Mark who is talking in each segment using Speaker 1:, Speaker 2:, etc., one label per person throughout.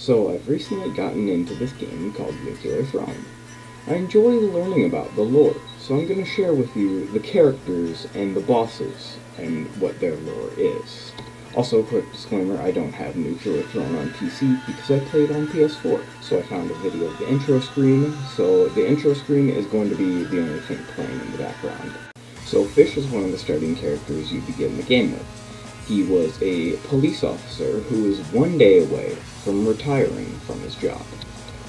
Speaker 1: So I've recently gotten into this game called Nuclear Throne. I enjoy learning about the lore, so I'm going to share with you the characters and the bosses and what their lore is. Also, quick disclaimer, I don't have Nuclear Throne on PC because I played on PS4, so I found a video of the intro screen, so the intro screen is going to be the only thing playing in the background. So Fish is one of the starting characters you begin the game with. He was a police officer who was one day away from retiring from his job.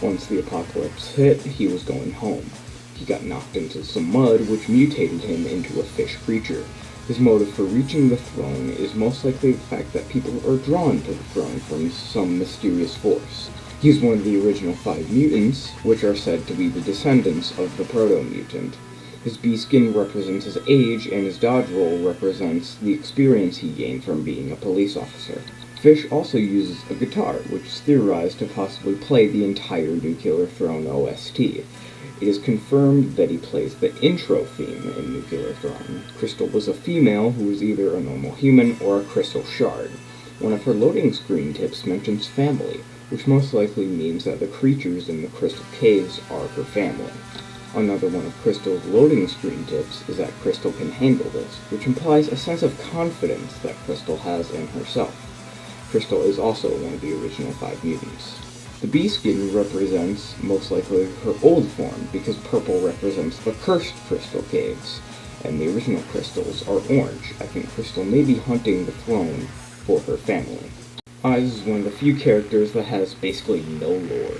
Speaker 1: Once the apocalypse hit, he was going home. He got knocked into some mud, which mutated him into a fish creature. His motive for reaching the throne is most likely the fact that people are drawn to the throne from some mysterious force. He's one of the original 5 mutants, which are said to be the descendants of the proto-mutant. His bee skin represents his age, and his dodge roll represents the experience he gained from being a police officer. Fish also uses a guitar, which is theorized to possibly play the entire Nuclear Throne OST. It is confirmed that he plays the intro theme in Nuclear Throne. Crystal was a female who was either a normal human or a crystal shard. One of her loading screen tips mentions family, which most likely means that the creatures in the crystal caves are her family. Another one of Crystal's loading screen tips is that Crystal can handle this, which implies a sense of confidence that Crystal has in herself. Crystal is also one of the original 5 mutants. The bee skin represents, most likely, her old form, because purple represents the cursed crystal caves, and the original crystals are orange. I think Crystal may be hunting the throne for her family. Eyes is one of the few characters that has basically no lore.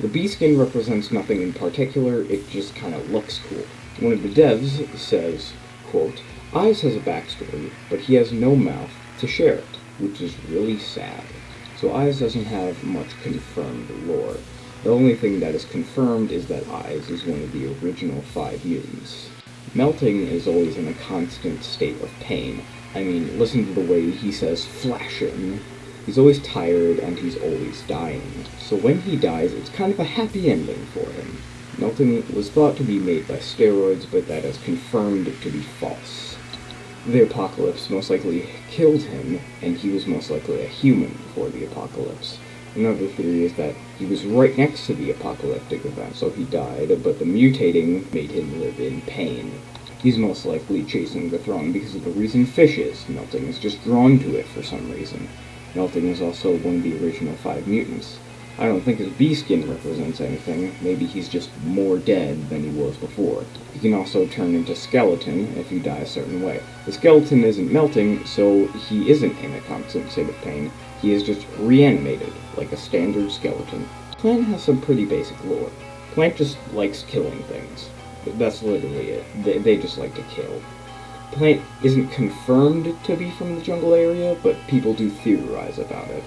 Speaker 1: The bee skin represents nothing in particular, it just kinda looks cool. One of the devs says, quote, Eyes has a backstory, but he has no mouth to share it, which is really sad. So Eyes doesn't have much confirmed lore. The only thing that is confirmed is that Eyes is one of the original 5 mutants. Melting is always in a constant state of pain. I mean, listen to the way he says flashing. He's always tired and he's always dying. So when he dies, it's kind of a happy ending for him. Melting was thought to be made by steroids, but that is confirmed to be false. The apocalypse most likely killed him, and he was most likely a human before the apocalypse. Another theory is that he was right next to the apocalyptic event, so he died, but the mutating made him live in pain. He's most likely chasing the throne because of the reason Fish is. Melting is just drawn to it for some reason. Melting is also one of the original 5 mutants. I don't think his bee skin represents anything. Maybe he's just more dead than he was before. He can also turn into skeleton if you die a certain way. The skeleton isn't melting, so he isn't in a constant state of pain. He is just reanimated, like a standard skeleton. Plant has some pretty basic lore. Plant just likes killing things. That's literally it. They just like to kill. Plant isn't confirmed to be from the jungle area, but people do theorize about it.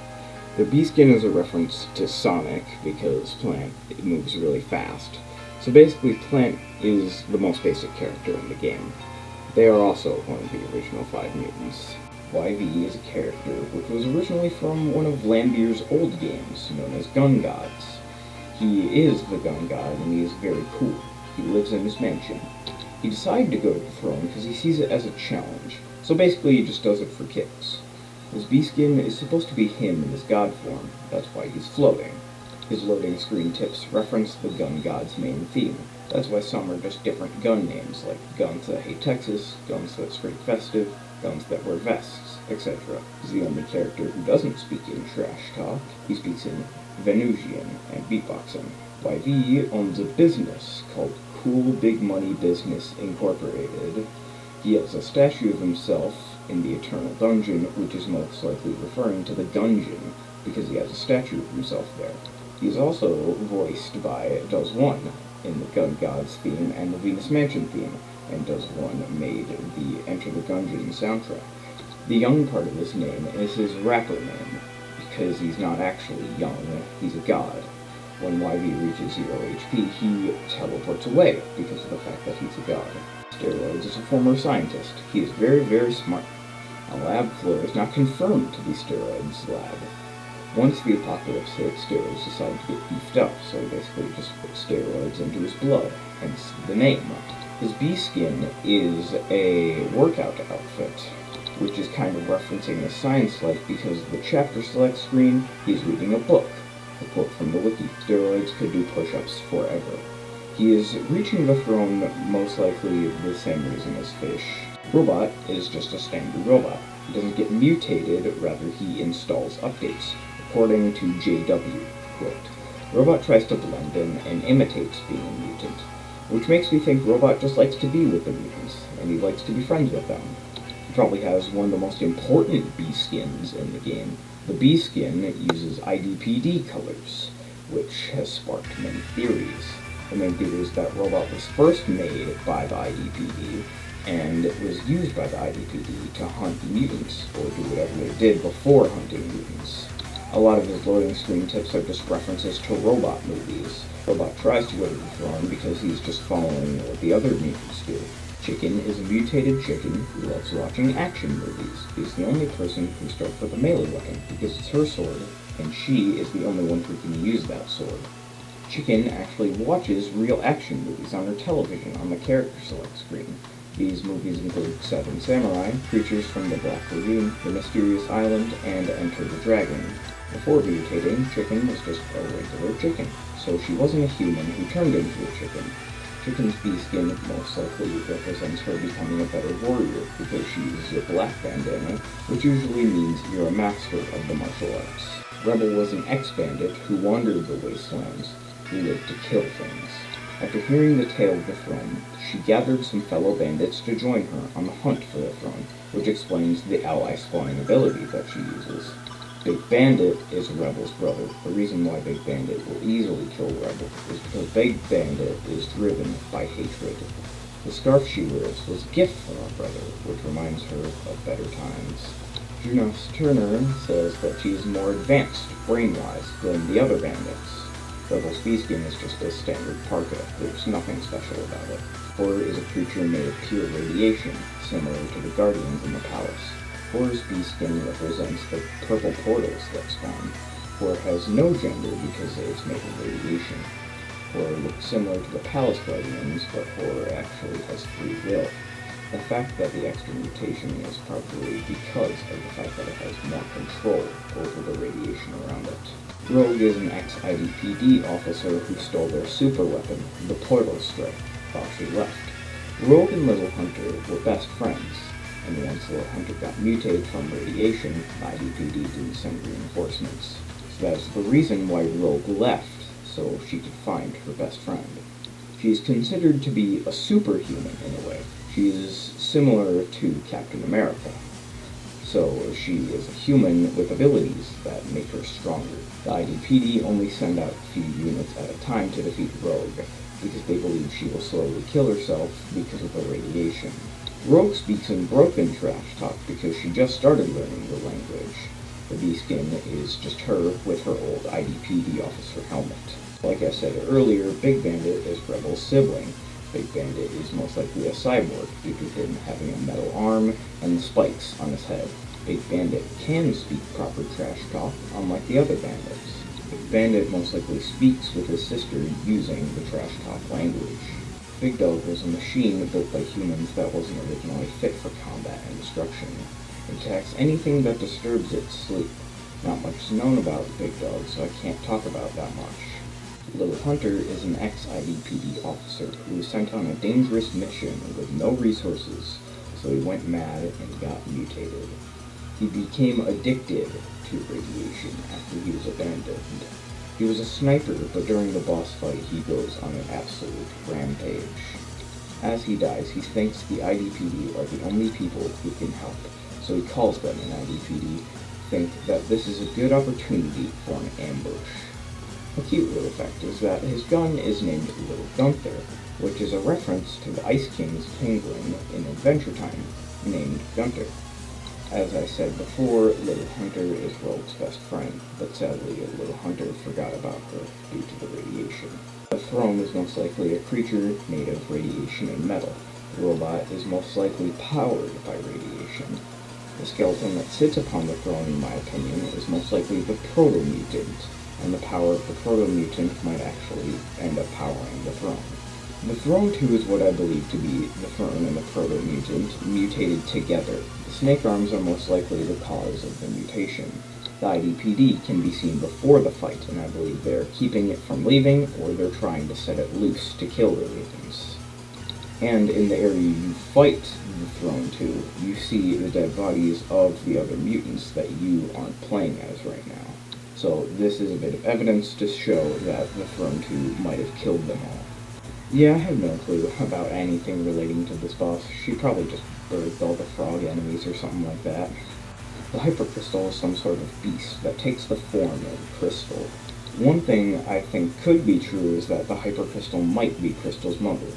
Speaker 1: The bee skin is a reference to Sonic, because Plant moves really fast. So basically, Plant is the most basic character in the game. They are also one of the original 5 mutants. YV is a character which was originally from one of Lambier's old games, known as Gun Gods. He is the gun god, and he is very cool. He lives in his mansion. He decided to go to the throne because he sees it as a challenge, so basically he just does it for kicks. His bee skin is supposed to be him in his god form, that's why he's floating. His loading screen tips reference the gun god's main theme, that's why some are just different gun names, like guns that hate Texas, guns that scrape festive, guns that wear vests, etc. He's the only character who doesn't speak in trash talk, he speaks in Venusian and beatboxing. YV owns a business called Cool Big Money Business Incorporated. He has a statue of himself in the Eternal Dungeon, which is most likely referring to the Gungeon, because he has a statue of himself there. He is also voiced by Does One in the Gun Gods theme and the Venus Mansion theme, and Does One made the Enter the Gungeon soundtrack. The young part of his name is his rapper name, because he's not actually young, he's a god. When YV reaches 0 HP, he teleports away because of the fact that he's a god. Steroids is a former scientist. He is very, very smart. A lab floor is not confirmed to be Steroids' lab. Once the apocalypse hit, Steroids decided to get beefed up, so he basically just put steroids into his blood, hence the name. His bee skin is a workout outfit, which is kind of referencing his science life because the chapter select screen, he's reading a book. A quote from the wiki, "Steroids could do push-ups forever." He is reaching the throne most likely the same reason as Fish. Robot is just a standard robot. He doesn't get mutated, rather he installs updates. According to JW, quote, "Robot tries to blend in and imitates being a mutant, which makes me think Robot just likes to be with the mutants, and he likes to be friends with them. He probably has one of the most important bee skins in the game. The bee skin uses IDPD colors, which has sparked many theories. The main theory is that Robot was first made by the IDPD, and it was used by the IDPD to hunt mutants, or do whatever they did before hunting mutants. A lot of his loading screen tips are just references to Robot movies. Robot tries to go to the throne because he's just following what the other mutants do. Chicken is a mutated chicken who loves watching action movies. He's the only person who starts with a melee weapon because it's her sword, and she is the only one who can use that sword. Chicken actually watches real action movies on her television on the character select screen. These movies include Seven Samurai, Creatures from the Black Lagoon, The Mysterious Island, and Enter the Dragon. Before mutating, Chicken was just a regular chicken, so she wasn't a human who turned into a chicken. Chicken's bee skin most likely represents her becoming a better warrior because she uses a black bandana, which usually means you're a master of the martial arts. Rebel was an ex-bandit who wandered the wastelands, who lived to kill things. After hearing the tale of the throne, she gathered some fellow bandits to join her on the hunt for the throne, which explains the ally spawning ability that she uses. Big Bandit is Rebel's brother. The reason why Big Bandit will easily kill Rebel is because Big Bandit is driven by hatred. The scarf she wears was a gift from her brother, which reminds her of better times. Junos Turner says that she is more advanced, brain-wise, than the other bandits. Rebel's bee skin is just a standard parka. There's nothing special about it. Horror is a creature made of pure radiation, similar to the Guardians in the Palace. Horror's bee skin represents the purple portals that spawn. Horror has no gender because it's made of radiation. Horror looks similar to the Palace Guardians, but Horror actually has free will. The fact that the extra mutation is probably because of the fact that it has more control over the radiation around it. Rogue is an ex-IDPD officer who stole their super weapon, the Portal Strike, while she left. Rogue and Little Hunter were best friends, and once Little Hunter got mutated from radiation, the IDPD didn't send reinforcements. So that's the reason why Rogue left, so she could find her best friend. She is considered to be a superhuman in a way. She is similar to Captain America. So she is a human with abilities that make her stronger. The IDPD only send out a few units at a time to defeat Rogue, because they believe she will slowly kill herself because of the radiation. Rogue speaks in broken trash talk because she just started learning the language. The bee skin is just her with her old IDPD officer helmet. Like I said earlier, Big Bandit is Rebel's sibling. Big Bandit is most likely a cyborg due to him having a metal arm and spikes on his head. Big Bandit can speak proper trash talk, unlike the other bandits. Big Bandit most likely speaks with his sister using the trash talk language. Big Dog was a machine built by humans that wasn't originally fit for combat and destruction. It attacks anything that disturbs its sleep. Not much is known about Big Dog, so I can't talk about that much. Little Hunter is an ex-IDPD officer who was sent on a dangerous mission with no resources, so he went mad and got mutated. He became addicted to radiation after he was abandoned. He was a sniper, but during the boss fight he goes on an absolute rampage. As he dies, he thinks the IDPD are the only people who can help, so he calls them an IDPD, think that this is a good opportunity for an ambush. A cute little fact is that his gun is named Little Gunther, which is a reference to the Ice King's penguin in Adventure Time, named Gunther. As I said before, Little Hunter is Rogue's best friend, but sadly Little Hunter forgot about her due to the radiation. The throne is most likely a creature made of radiation and metal. The robot is most likely powered by radiation. The skeleton that sits upon the throne, in my opinion, is most likely the proto-mutant, and the power of the proto-mutant might actually end up powering the throne. The throne, too, is what I believe to be the throne and the proto-mutant mutated together. The snake arms are most likely the cause of the mutation. The IDPD can be seen before the fight, and I believe they're keeping it from leaving, or they're trying to set it loose to kill the mutants. And in the area you fight the Throne to, you see the dead bodies of the other mutants that you aren't playing as right now. So this is a bit of evidence to show that the Throne 2 might have killed them all. Yeah, I have no clue about anything relating to this boss. She probably just birthed all the frog enemies or something like that. The Hypercrystal is some sort of beast that takes the form of crystal. One thing I think could be true is that the Hypercrystal might be Crystal's mother.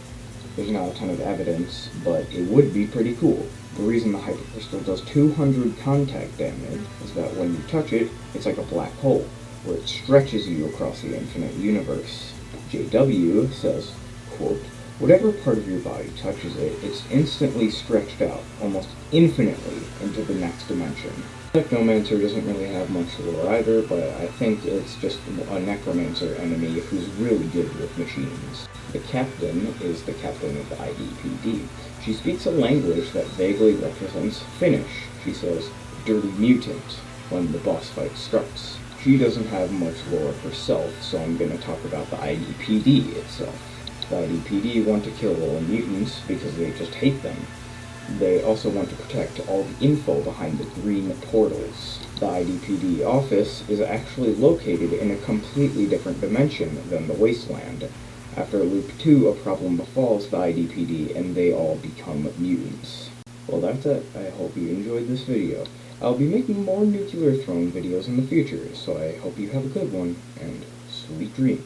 Speaker 1: There's not a ton of evidence, but it would be pretty cool. The reason the Hypercrystal does 200 contact damage is that when you touch it, it's like a black hole, where it stretches you across the infinite universe. JW says, quote, "Whatever part of your body touches it, it's instantly stretched out, almost infinitely, into the next dimension." Technomancer doesn't really have much lore either, but I think it's just a necromancer enemy who's really good with machines. The captain is the captain of the IDPD. She speaks a language that vaguely represents Finnish. She says, "dirty mutant," when the boss fight starts. She doesn't have much lore herself, so I'm going to talk about the IDPD itself. The IDPD want to kill all mutants because they just hate them. They also want to protect all the info behind the green portals. The IDPD office is actually located in a completely different dimension than the Wasteland. After Loop 2, a problem befalls the IDPD and they all become mutants. Well, that's it. I hope you enjoyed this video. I'll be making more Nuclear Throne videos in the future, so I hope you have a good one, and sweet dreams.